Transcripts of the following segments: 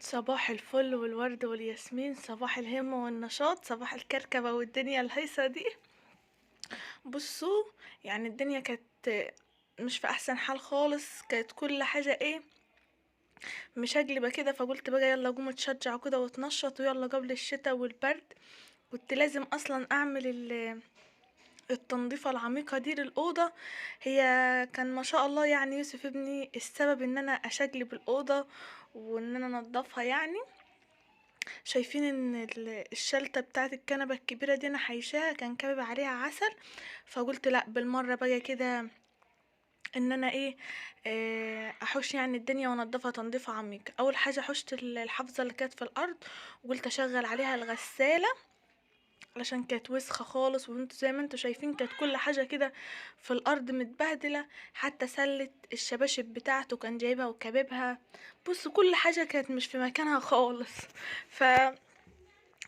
صباح الفل والورد والياسمين، صباح الهمة والنشاط، صباح الكركبة والدنيا الهيصة دي. بصوا، يعني الدنيا كانت مش في احسن حال خالص. كانت كل حاجة مشقلبة كده. فقلت بقى يلا قوم اتشجع كده واتنشط ويلا قبل الشتاء والبرد. كنت لازم اصلا اعمل التنظيفة العميقة دي للأوضة. هي كان ما شاء الله يعني يوسف ابني السبب ان انا اشقلب الأوضة وان انا انضفها يعني. شايفين ان الشلتة بتاعت الكنبة الكبيرة دي انا حيشاها، كان كابب عليها عسل. فقلت لا بالمرة بقى كده ان انا احوش يعني الدنيا وانضفها تنظيفة عميقة. اول حاجة حشت الحافظة اللي كانت في الارض، وقلت اشغل عليها الغسالة علشان كانت وسخة خالص. وانتوا زي ما انتوا شايفين كانت كل حاجة كده في الارض متبهدلة، حتى سلة الشباشب بتاعته كان جايبها وكاببها. بص كل حاجة كانت مش في مكانها خالص. ف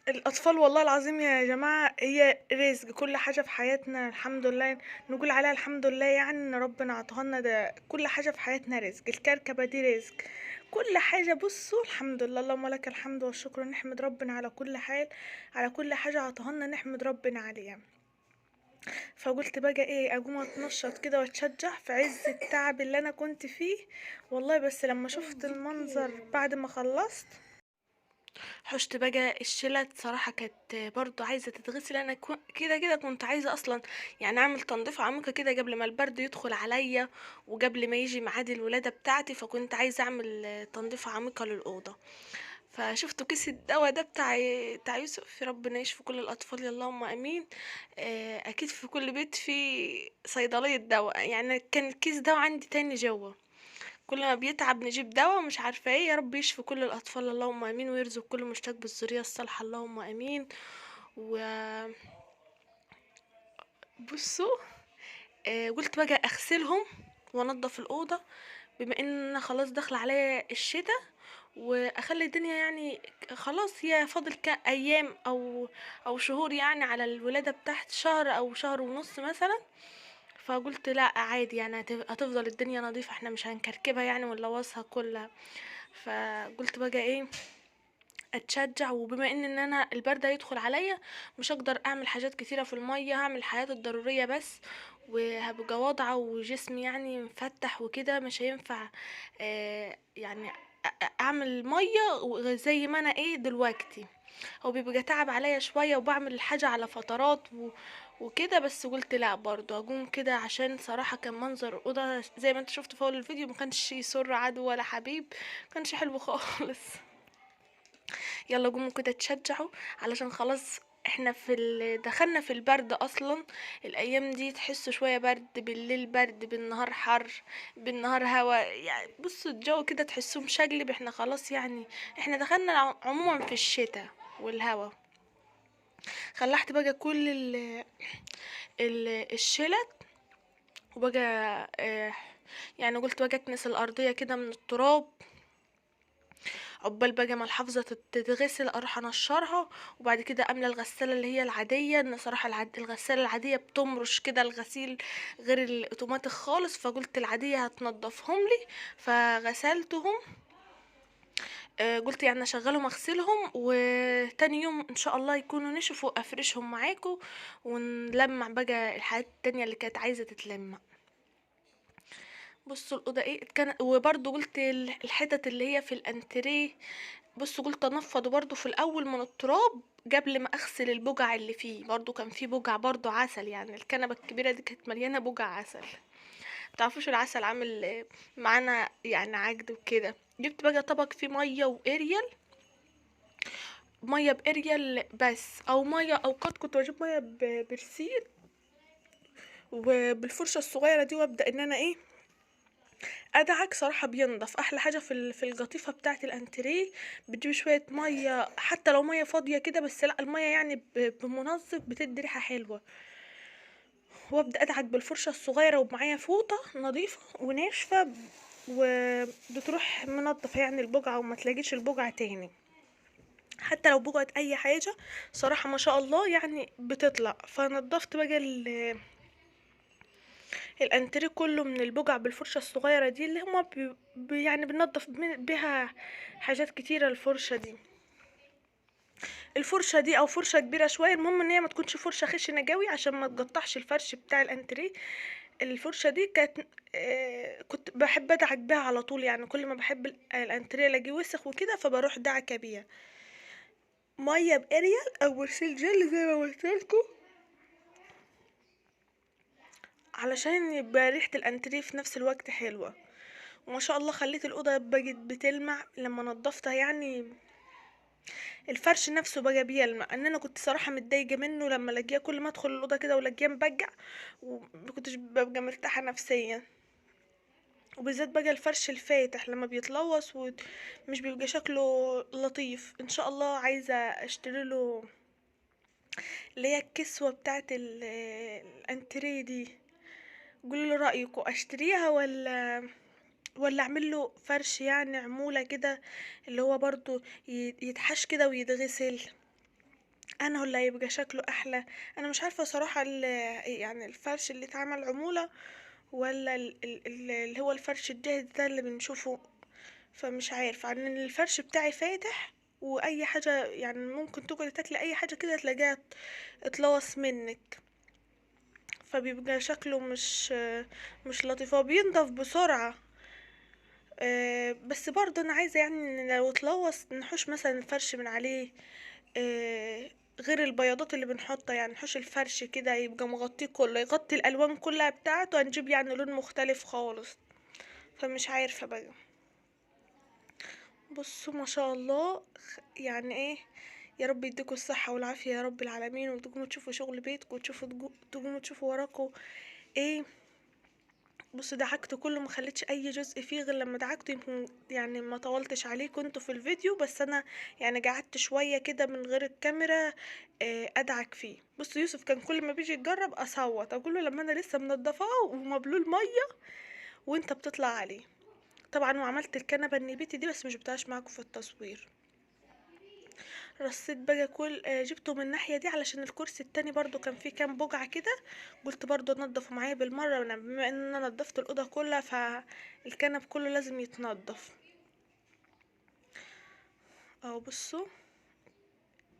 الأطفال والله العظيم يا جماعة هي رزق. كل حاجة في حياتنا الحمد لله نقول عليها الحمد لله، يعني ان ربنا عطاها. ده كل حاجة في حياتنا رزق. الكركبة دي رزق. كل حاجة بصوا الحمد لله، اللهم لك الحمد والشكر. نحمد ربنا على كل حال، على كل حاجة عطاها لنا نحمد ربنا عليها. فقلت بقى اقوم اتنشط كده واتشجع في عز التعب اللي انا كنت فيه والله. بس لما شفت المنظر بعد ما خلصت حشت بقى الشلت، صراحة كانت برضو عايزة تتغسل. انا كده كده كنت عايزة اصلا يعني اعمل تنظيف عميقة كده قبل ما البرد يدخل عليا وقبل ما يجي ميعاد الولادة بتاعتي. فكنت عايزة اعمل تنظيف عميقة للأوضة. فشفت كيس الدواء ده بتاع يوسف، ربنا يشفي كل الاطفال اللهم امين. اكيد في كل بيت في صيدلية دواء، يعني كان الكيس ده عندي تاني جوه. كل ما بيتعب نجيب دواء مش عارفه ايه. يا رب يشفي كل الاطفال اللهم امين، ويرزق كل مشتاق بالذريه الصالحه اللهم امين. وبصوا، قلت بقى اغسلهم وانضف الاوضه بما ان انا خلاص داخله عليا الشتاء، واخلي الدنيا يعني خلاص هي فاضل ايام او شهور يعني على الولاده بتاعت شهر او شهر ونص مثلا. فقلت لا عادي يعني هتفضل الدنيا نظيفة، احنا مش هنكركبها يعني ونلوثها كلها. فقلت بقى اتشجع. وبما ان انا البرد هيدخل عليا مش هقدر اعمل حاجات كتيرة في المية، هعمل الحاجات الضرورية بس. وهبقى واضعة وجسمي يعني مفتح وكده، مش هينفع يعني اعمل مية زي ما انا دلوقتي. هو بيبقى تعب عليا شوية وبعمل الحاجة على فترات وكده. بس قلت لا برضو اقوم كده، عشان صراحة كان منظر الأوضة زي ما انت شفت في اول الفيديو ما كانش يسر عدو ولا حبيب، ما كانش حلو خالص. يلا قوموا كده تشجعوا علشان خلاص احنا دخلنا في البرد اصلا. الايام دي تحسوا شوية برد، بالليل برد، بالنهار حر، بالنهار هوا. يعني بصوا الجو كده تحسوه مشقلب. احنا خلاص يعني احنا دخلنا عموما في الشتاء والهوا. خلعت بقى كل الشلت. وبقى يعني قلت بقى اكنس الارضية كده من التراب عقبال بقى ما الحافظة تتغسل اروح انشرها. وبعد كده املى الغسالة اللي هي العادية. ان صراحة الغسالة العادية بتمرش كده الغسيل غير الاوتوماتيك خالص. فقلت العادية هتنضفهم لي. فغسلتهم. قلت يعني اشغلهم اغسلهم وتاني يوم ان شاء الله يكونوا نشفوا افرشهم معاكم ونلمع بقى الحاجات التانية اللي كانت عايزة تتلمع. بصوا الأوضة كان. وبرضو قلت الحتت اللي هي في الانتريه، بصوا قلت انفضه برضو في الاول من التراب قبل ما اغسل البقع اللي فيه. برضو كان فيه بقع برضو عسل، يعني الكنبة الكبيرة دي كانت مليانة بقع عسل. متعرفوش العسل عامل معانا يعني عجد وكده. جبت بقى طبق فيه مية واريال، ميه باريال بس، او ميه اوقات كنت بجيب ميه برسيل وبالفرشه الصغيره دي، وابدا ان انا ادعك. صراحه بينضف احلى حاجه في القطيفه بتاعه الانتريه. بتجيب شويه ميه حتى لو ميه فاضيه كده، بس لا الميه يعني بمنظف بتدي ريحه حلوه. وابدا ادعك بالفرشه الصغيره ومعايا فوطه نظيفه وناشفه وبتروح منضفه يعني البقعه وما تلاقيش البقعه تاني. حتى لو بقعت اي حاجه صراحه ما شاء الله يعني بتطلع. فنضفت بقى الانتريه كله من البقع بالفرشة الصغيرة دي اللي هما يعني بننضف بيها حاجات كتيرة. الفرشة دي، الفرشة دي او فرشة كبيرة شوية، المهم ان هي ما تكونش فرشة خشنة قوي عشان ما تقطعش الفرش بتاع الانتريه. الفرشة دي كانت كنت بحب ادعك بيها على طول، يعني كل ما بحب الانتريه الاقيه وسخ وكده فبروح دعكة بيها مية باريال او برسيل جل زي ما قلت لكم، علشان يبقى ريحة الانتريه في نفس الوقت حلوة. وما شاء الله خليت الاوضه بقت بتلمع لما نضفتها، يعني الفرش نفسه بقى بيلمع. ان انا كنت صراحه متضايقه منه لما الاقيه كل ما ادخل الاوضه كده والاقيه مبقع، ومكنتش ببقى مرتاحه نفسيا. وبالذات بقى الفرش الفاتح لما بيتلوث ومش بيبقى شكله لطيف. ان شاء الله عايزه اشتري له اللي هي الكسوه بتاعه الانتريه دي. قولوا لي رايكم، اشتريها ولا اعمل له فرش يعني عمولة كده اللي هو برضو يتحش كده ويتغسل؟ انا ولا هيبقى شكله احلى؟ انا مش عارفة صراحة يعني الفرش اللي اتعمل عمولة ولا اللي هو الفرش الجاهز ده اللي بنشوفه. فمش عارفة، عن الفرش بتاعي فاتح واي حاجة يعني ممكن تقعدي تاكلي اي حاجة كده تلاقيها اتلوث منك، فبيبقى شكله مش لطيف. هو بينضف بسرعة بس برضه انا عايزه يعني ان لو اتلوث نحوش مثلا الفرش من عليه. غير البياضات اللي بنحطها، يعني نحوش الفرش كده يبقى مغطيه كله، يغطي الالوان كلها بتاعته، هنجيب يعني لون مختلف خالص. فمش عارفه بقى. بصوا ما شاء الله، يعني ايه، يا رب يديكوا الصحة والعافية يا رب العالمين، وتقوموا تشوفوا شغل بيتكم وتشوفوا تقوموا تشوفوا وراكوا ايه. بصوا دعكته كله، ما خليتش اي جزء فيه غير لما دعكته. يمكن يعني ما طولتش عليه كنت في الفيديو، بس انا يعني قعدت شويه كده من غير الكاميرا ادعك فيه. بصوا يوسف كان كل ما بيجي يجرب اصوت اقول له لما انا لسه منضفاه ومبلول ميه وانت بتطلع عليه. طبعا وعملت الكنبه النبيتي دي بس مش بتاعش معاكم في التصوير. رصيت بقى كل جبته من الناحية دي علشان الكرسي التاني برضو كان فيه كام بقعة كده، قلت برضو انضفه معايا بالمرة. بما ان انا نضفت الأوضة كلها فالكنب كله لازم يتنضف. اهو بصوا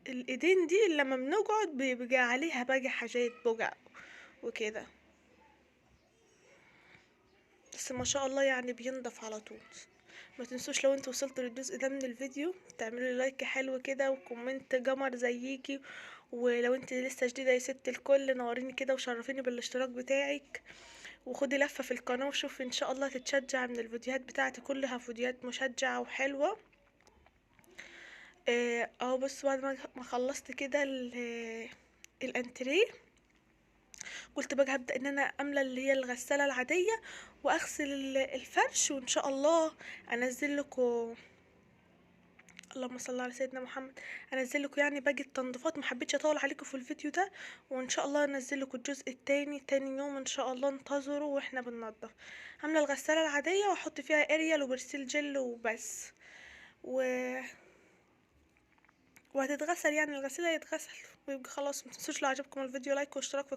الايدين دي لما بنقعد بيبقى عليها بقى حاجات بقع وكده، بس ما شاء الله يعني بينضف على طول. ما تنسوش لو انتوا وصلتوا للجزء ده من الفيديو تعملوا لي لايك حلو كده وكومنت جمر زيكي. ولو انت لسه جديده يا ست الكل نوريني كده وشرفيني بالاشتراك بتاعك، وخدي لفه في القناه وشوفي ان شاء الله تتشجع من الفيديوهات بتاعتي، كلها فيديوهات مشجعه وحلوه. اهو بص بعد ما خلصت كده الانتريه، قلت بقى هبدأ ان انا املى اللي هي الغسالة العادية واغسل الفرش، وان شاء الله انزل لكم، اللهم صل على سيدنا محمد، انزل لكم يعني باقي التنظيفات. ما حبيتش اطول عليكم في الفيديو ده، وان شاء الله انزل لكم الجزء التاني تاني يوم ان شاء الله. انتظروا واحنا بننضف. عامله الغساله العاديه واحط فيها اريال وبرسيل جل وبس و... وهتتغسل يعني الغسيل هيتغسل ويبقى خلاص. متنسوش لو عجبكم الفيديو لايك واشتراك في